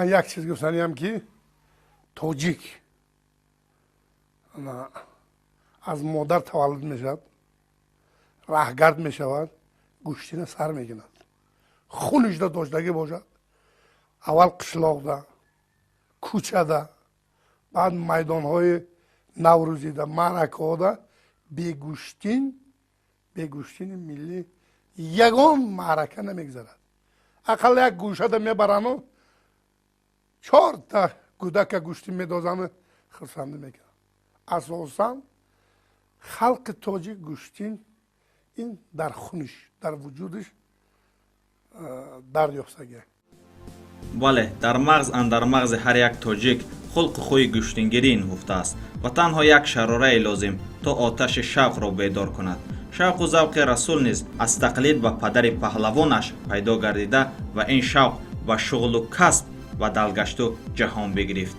من یک چیز گفتنیم که توجیک از مادر تولد می شود، رهگرد می شود، گوشتین سر می گیند. خونش دا داشتگی باشد، اول قشلاق دا، کوچه دا، بعد میدان های نوروزی دا، معرکه ها دا، بیگوشتین ملی یگان معرکه نمیگذارد. اقل یک گوشه دا میبرن و 4 تا کودک گوشتین میدازن خرسنده میکنن. اساسا خلق تاجیک گوشتین این در خونش، در وجودش دریافتگی. بله، در مغز هر یک تاجیک خلق خوی گوشتینگیری نهفته است و تنها یک شراره لازم تا آتش شوق را بیدار کند. شوق و ذوق رسول نیز از تقلید به پدر پهلوانش پیدا گردیده و این شوق و شغل و کسب و دلگشتو جهان بگرفت.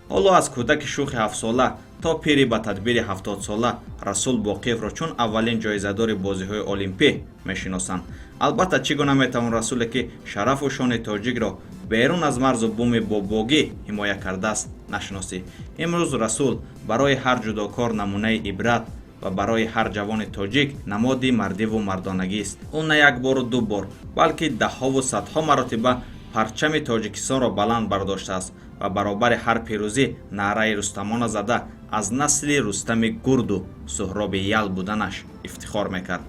حالا از کودک شوخ 7 ساله تا پیری به تدبیر 70 ساله رسول باقیف را چون اولین جایزه‌دار بازی‌های المپی میشناسند. البته چگونه میتوان رسولی که شرف و شان تاجیک را بیرون از مرز و بوم باباگی حمایت کرده است نشناسی. امروز رسول برای هر جداکار نمونه عبرت و برای هر جوان تاجیک نمادی مردی و مردانگی است. او نه یک بار و 2 بار بلکه ده‌ها و صدها مرتبه پرچم تاجیکستان را بلند برداشته است و برابر هر پیروزی نعره رستمانه زده از نسل رستم گرد و سهراب یل بودنش افتخار میکرد.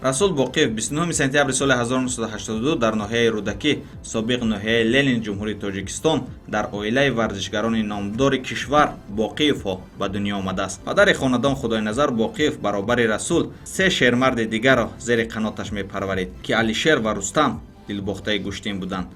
رسول باقیف 29 سپتامبر سال 1982 در ناحیه رودکی سابق ناحیه لنین جمهوری تاجیکستان در عائله ورزشگران نامدار کشور باقیف ها به دنیا آمده است. پدر خاندان خدای نظر باقیف برابر رسول 3 شیرمرد دیگر را زیر قناتش می پرورید که علیشیر و رستم دلباخته گوشتین بودند.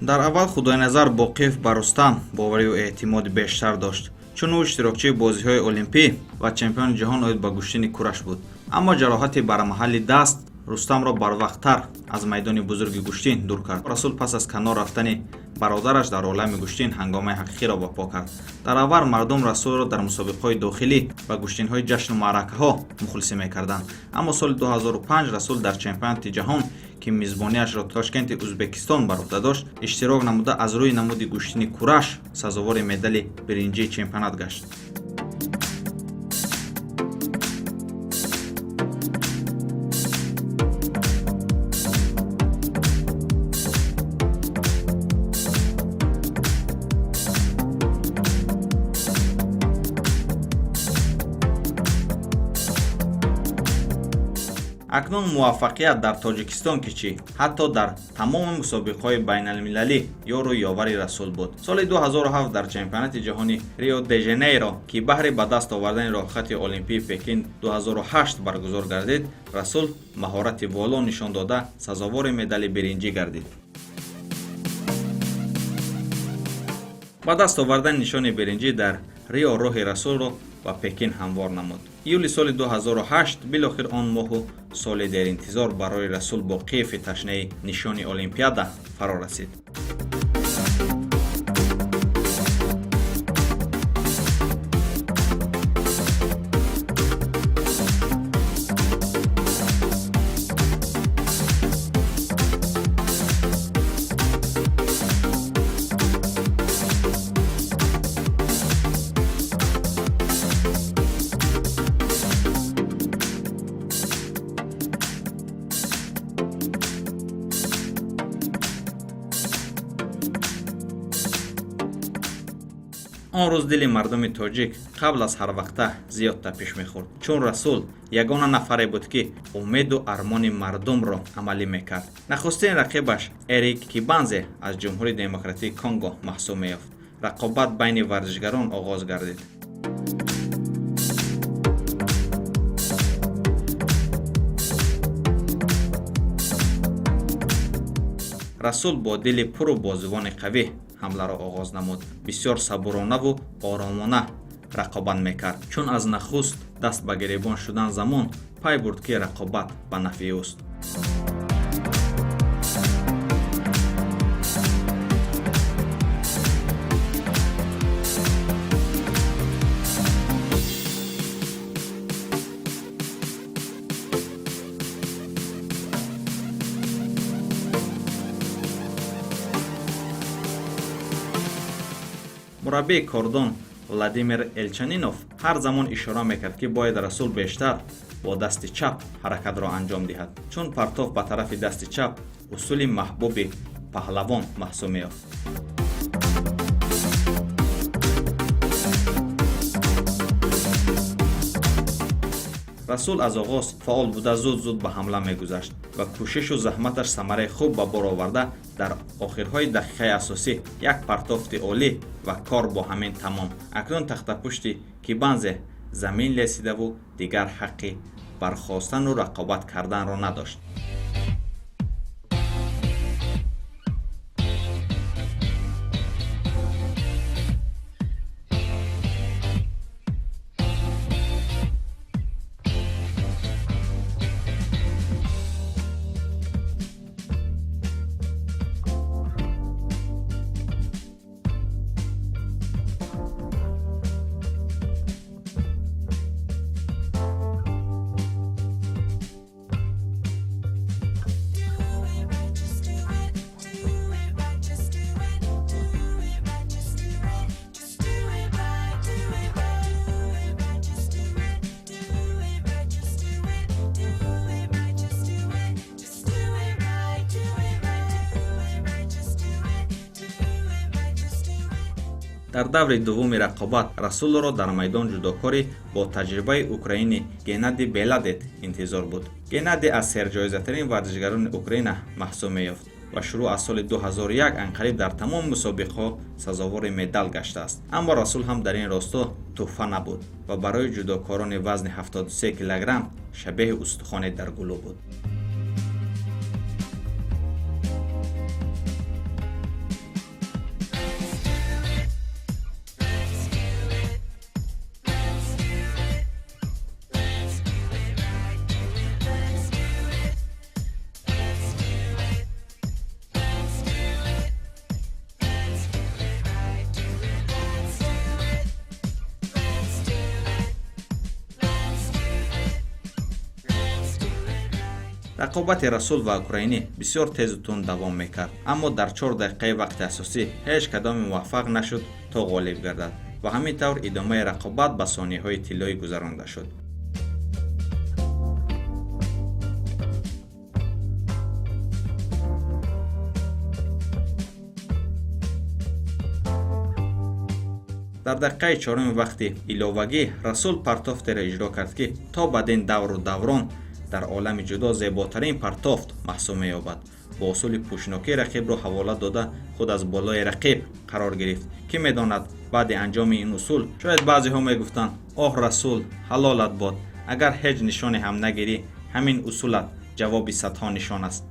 در اول خدای نظر باقیف بر رستم باوری و اعتماد بیشتر داشت چون او اشتراکچی بازی‌های المپی و چمپیون جهان اوید به گوشتین کورش بود. اما جراحت برمحل دست رستم را بروقت‌تر از میدان بزرگ گوشتین دور کرد. رسول پس از کنار رفتن برادرش در عالم گوشتین هنگامه حقیقی را برپا کرد. در اول مردم رسول را در مسابقه‌های داخلی و گوشتین‌های جشن و معرکه‌ها مخلصی می‌کردند. اما سال 2005 رسول در چمپیونات جهان که میزبانیش را تاشکند ازبکستان بر عهده داشت اشتراک نموده از روی نمود گوشتین کورش سزاوار مدال برنجی چمپیونات گشت. اکنون موفقیت در تاجیکستان که چی حتی در تمام مسابقه‌های بین المللی یارو یاور رسول بود. سال 2007 در چمپیونات جهانی ریو د ژانیرو که بهر به دست آوردن راه خط المپی پکین 2008 برگزار گردید رسول مهارت والا نشان داده سزاوار مدال برنجی گردید. با دست آوردن نشان برنجی در ریو راه رسول را و پکین هموار نمود. ایولی سال 2008 بالاخره آن ماه و سال در انتظار برای رسول با کیف تشنه نشان المپیادا فرا رسید. он рӯз дили мардуми тоҷик қабл аз ҳарвақта зиёд тапиш мехӯрд, чун расул ягона нафаре буд ки умеду армони мардумро амалӣ мекард. нахустин рақибаш эрик кибанзе аз ҷумҳурии демократии Конго маҳсуб меёфт. рақобат байни варзишгарон оғоз гардид. расул бо дили пуру бозувони қавӣ ҳамларо оғоз намуд. бисёр сабуронаву оромона рақобат мекард, чун аз нахуст даст ба гиребон шудан замон пай бурд ки рақобат ба нафъи ӯст. мураббии кордон Владимир Элчанинов ҳар замон ишора мекард ки бояд расул бештар бо дасти чап ҳаракатро анҷом диҳад, чун партов ба тарафи дасти чап усули маҳбуби паҳлавон маҳсуб меёфт. расул аз оғоз фаъол буда зуд ба ҳамла мегузашт ва кӯшишу заҳматаш самараи хуб ба бор оварда дар охирҳои дақиқаи асосӣ як партофти олӣ ва кор бо ҳамин тамом. акнун тахтапушти кибанзе замин лесидаву дигар ҳаққи бархостану рақобат карданро надошт. дар даври дуввуми рақобат расулро дар майдон ҷудокорӣ бо таҷрибаи украинӣ Геннадий Беладет интизор буд. Геннадий аз серҷоизатарин варзишгарони Украина маҳсуб меёфт ва шурӯъ аз соли 2001 анқариб дар тамом мусобиқаҳо сазовори медал гаштааст. аммо расул ҳам дар ин росто туҳфа набуд ва барои ҷудокорони вазни 73 килограмм шабеҳи устухоне дар гулӯ буд. рақобати расул ва украинӣ бисёр тезу тунд давом мекард, аммо дар 4 дақиқаи вақти асосӣ ҳеҷ кадоме муваффақ нашуд то ғолиб гардад ва ҳамин тавр идомаи рақобат ба сониҳаҳои тиллоӣ гузаронда шуд. дар дақиқаи 4 вақти иловагӣ расул партофтеро иҷро кард ки то бадин давру даврон дар олами ҷудо зеботарин партофт маҳсуб меёбад. бо усули пӯшнокии рақибро ҳавола дода худ аз болои рақиб қарор гирифт. ки медонад баъди анҷоми ин усул шояд баъзеҳо мегуфтанд оҳ расул ҳалолат бод, агар ҳеҷ нишоне ҳам нагирӣ ҳамин усулат ҷавоби садҳо нишон аст.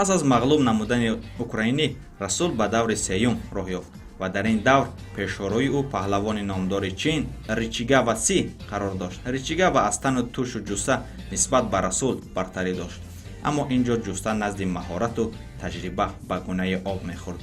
пас аз мағлуб намудани украинӣ расул ба даври сеюм роҳ ёфт ва дар ин давр пешорои ӯ паҳлавони номдори чин Ричигава Си қарор дошт. Ричигава аз тану тушу ҷуста нисбат ба расул бартарӣ дошт, аммо ин ҷо ҷуста назди маҳорату таҷриба ба гунаи об мехӯрд.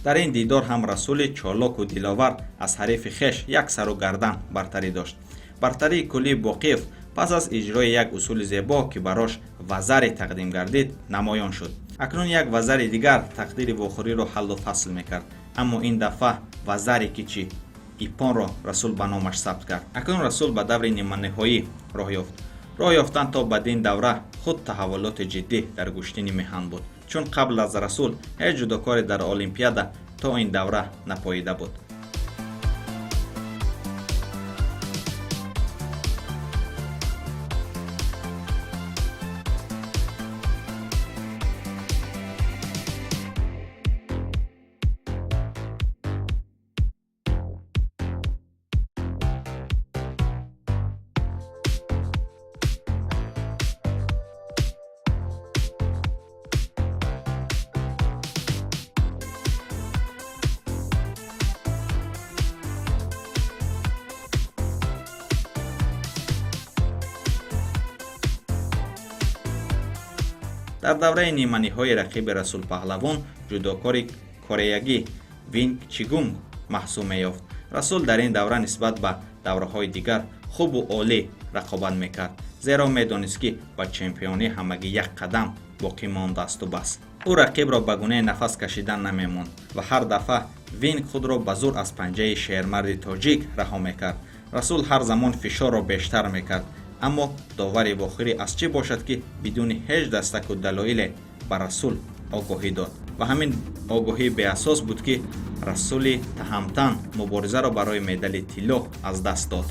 дар ин дидор ҳам расули чолоку диловар аз ҳарифи хеш як сару гардан бартарӣ дошт. бартарии куллии Боқиев пас аз иҷрои як усули зебо ки барош вазаре тақдим гардид намоён шуд. акнун як вазари дигар тақдири вохӯриро ҳаллу фасл мекард, аммо ин дафъа вазари кичи ипонро расул ба номаш сабт кард. акнун расул ба даври ниманиҳоӣ роҳ ёфт. роҳ ёфтан то бадин давра худ таҳаввулоти ҷиддӣ дар гӯштини меҳан буд, чун қабл аз расул ҳеҷ ҷудокоре дар олимпиада то ин давра напоида буд. дар давраи ниманиҳои рақиби Расул Паҳлавон ҷудокори кореягӣ Винг Чигунг маҳсуб меёфт. расул дар ин давра нисбат ба давраҳои дигар хубу олӣ рақобат мекард, зеро медонист ки ба чемпионӣ ҳамагӣ як қадам боқӣ мондасту бас. ӯ рақибро ба гунаи нафас кашидан намемонд ва ҳар дафъа Винг худро ба зур аз панҷаи шермарди тоҷик раҳо мекард. расул ҳар замон фишорро бештар мекард, аммо довари вохӯрӣ аз чӣ бошад ки бидуни ҳеҷ дастаку далоиле ба расул огоҳӣ дод ва ҳамин огоҳӣ беасос буд ки расули таҳамтан муборизаро барои медали тилло аз даст дод.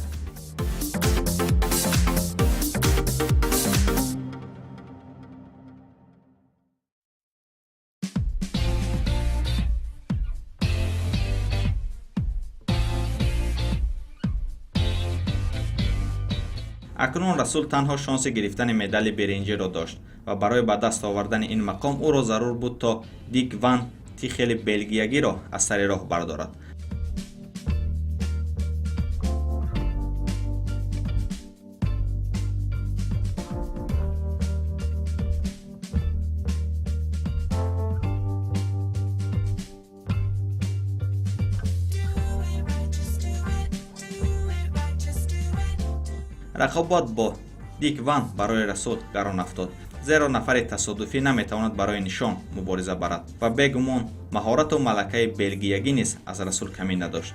акнун расул танҳо шонси гирифтани медали биринҷиро дошт ва барои ба даст овардани ин мақом ӯро зарур буд то Дик Ван Тихели белгиягиро аз сари роҳ бардорад. рақобат бо Дик Ван барои расул гарон афтод, зеро нафари тасодуфӣ наметавонад барои нишон мубориза барад ва бегумон маҳорату малакаи белгиягӣ низ аз расул камӣ надошт.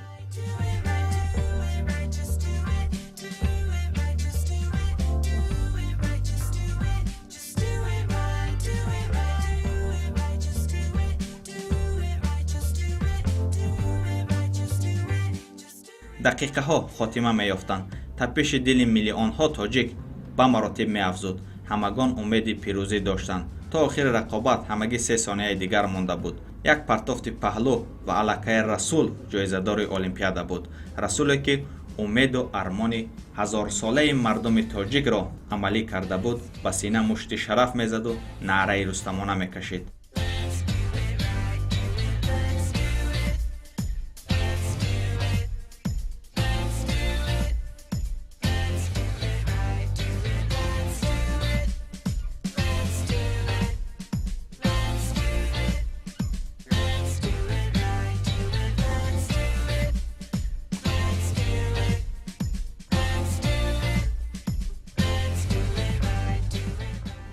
дақиқаҳо хотима меёфтанд. тапиши дили миллионҳо тоҷик ба маротиб меафзуд. ҳамагон умеди пирӯзӣ доштанд. то охири рақобат ҳамагӣ 3 сонияи дигар монда буд. як партофти паҳлӯ ва аллакай расул ҷоизадори олимпиада буд. расуле ки умеду армони ҳазорсолаи мардуми тоҷикро амалӣ карда буд, ба сина мушти шараф мезаду наъраи рустамона мекашид.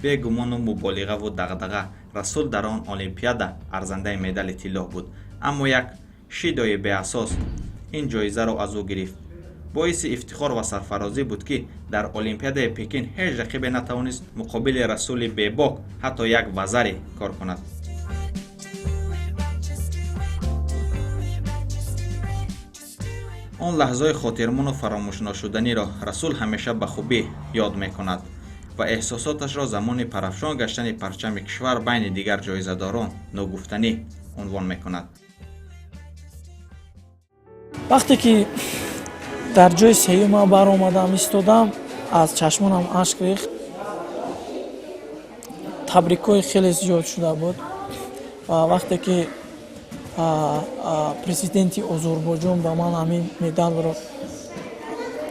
бегумону муболиғаву дағдаға расул дар он олимпиада арзандаи медали тилло буд, аммо як шидои беасос ин ҷоизаро аз ӯ гирифт. боиси ифтихор ва сарфарозӣ буд ки дар олимпиадаи пекин ҳеҷ рақибе натавонист муқобили расули бебок ҳатто як вазаре кор кунад. он лаҳзаи хотирмону фаромӯшношуданиро расул ҳамеша ба хубӣ ёд мекунад ва эҳсосоташро замони парафшон гаштани парчами кишвар байни дигар ҷоизадорон ногуфтанӣ унвон мекунад. вақте ки дар ҷои сеюма баромадам истодам, аз чашмонам ашк рехт. табрикҳои хеле зиёд шуда буд ва вақте ки президенти Озарбойҷон ба ман ҳамин медалро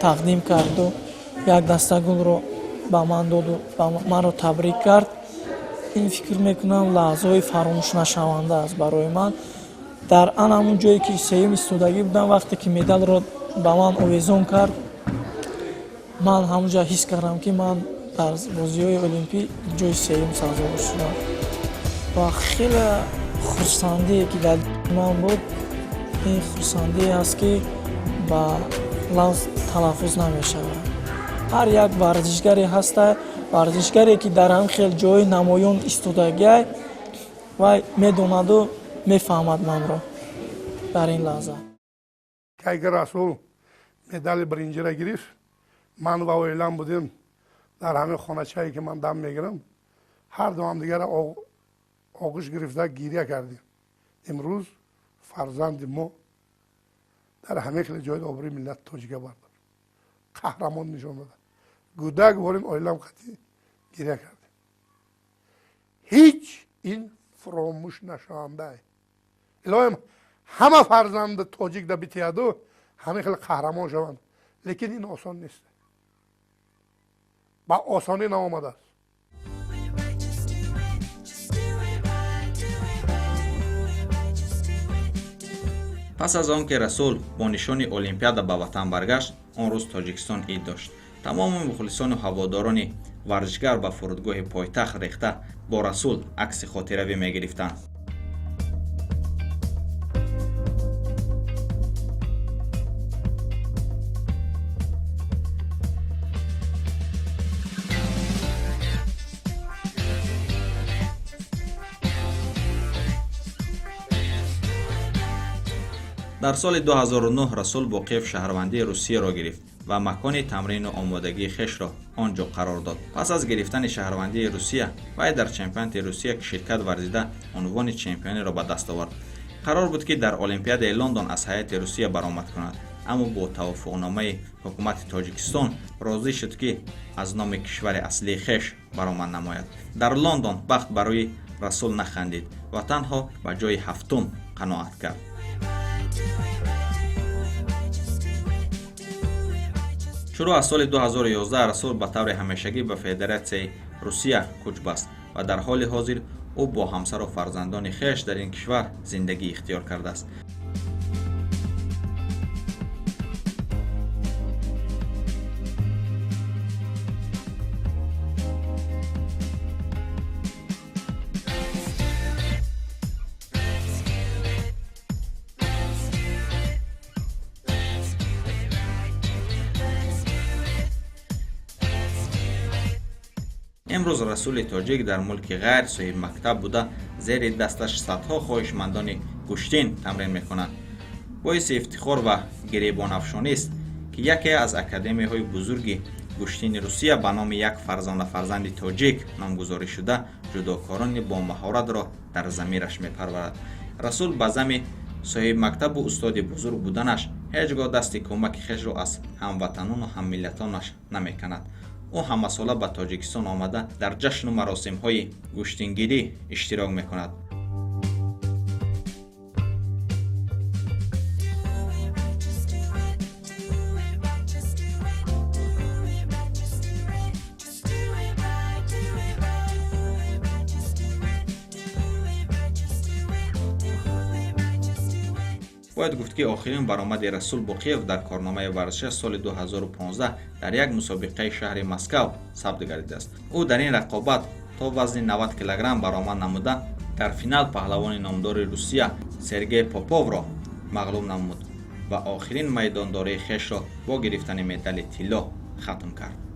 тақдим карду, як даста гулро ба ман доду маро табрик кард, ин фикр мекунам лаҳзаи фаромӯшнашаванда аст барои ман. дар ан ҳамун ҷое ки сеюм истодагӣ будам, вақте ки медалро ба ман овезон кард, ман ҳамунҷа ҳис кардам ки ман дар бозиҳои олимпӣ ҷои сеюм сазовор шудам ва хеле хурсандие ки дар ман буд. ин хурсандие аст ки ба лафз талаффуз намешавад. ҳар як варзишгаре ҳастад, варзишгаре ки дар ҳам хел ҷои намоён истодагиай вай медонаду мефаҳмад манро дар ин лаҳза. кайги расул медали биринҷиро гирифт, ман ва оилам будем дар ҳамин хоначае ки ман дам мегирам, ҳарду ҳамдигара оғӯш гирифта гирия кардем. имрӯз фарзанди мо дар ҳамин хеле ҷои обрӯи миллати тоҷика бардод, қаҳрамон нишон дада. гӯда гуворим оилам қатӣ гирия кардем. ҳеҷ ин фуромӯш нашаванда. илоҳим ҳама фарзанди тоҷик да битияду ҳамин хеле қаҳрамон шаванд. лекин ин осон нест, ба осонӣ наомадааст. пас аз он ки расул бо нишони олимпиада ба ватан баргашт, он рӯз тоҷикистон ид дошт. тамоми мухлисону ҳаводорони варзишгар ба фурудгоҳи пойтахт рехта бо расул акси хотиравӣ мегирифтанд. дар соли 2009 расул боқиев шаҳрвандии русияро гирифт ва макони тамрину омодагии хешро он ҷо қарор дод. пас аз гирифтани шаҳрвандии русия, вай дар чемпионати русия ки ширкат варзида унвони чемпиониро ба даст овард. қарор буд ки дар олимпиадаи лондон аз ҳайати русия баромад кунад, аммо бо тавофуқномаи ҳукумати тоҷикистон розӣ шуд ки аз номи кишвари аслии хеш баромад намояд. дар лондон бахт барои расул нахандид ва танҳо ба ҷои ҳафтум қаноат кард. шуруъ аз соли 2011 расул ба таври ҳамешагӣ ба федератсияи русия кӯч баст ва дар ҳоли ҳозир ӯ бо ҳамсару фарзандони хеш дар ин кишвар зиндагӣ ихтиёр кардааст. имрӯз расули тоҷик дар мулки ғайр соҳиб мактаб буда зери дасташ садҳо хоҳишмандони гӯштин тамрин мекунанд. боиси ифтихор ва гиребонафшонист ки яке аз академияҳои бузурги гӯштини русия ба номи як фарзанди тоҷик номгузорӣ шуда ҷудокорони бомаҳоратро дар замираш мепарварад. расул ба зами соҳиб мактабу устоди бузург буданаш ҳеҷ гоҳ дасти кӯмаки хешро аз ҳамватанону ҳаммиллатонаш намеканад. ӯ ҳамасола ба тоҷикистон омада дар ҷашну маросимҳои гӯштингирӣ иштирок мекунад. бояд гуфт ки охирин баромади расул боқиев дар корномаи варзиши соли 2015 дар як мусобиқаи шаҳри Москав сабт гардидааст. ӯ дар ин рақобат то вазни 90 кг баромад намуда, дар финал паҳлавони номдори Русия Сергей Поповро мағлуб намуд ва охирин майдондории хешро бо гирифтани медали тилло хатм кард.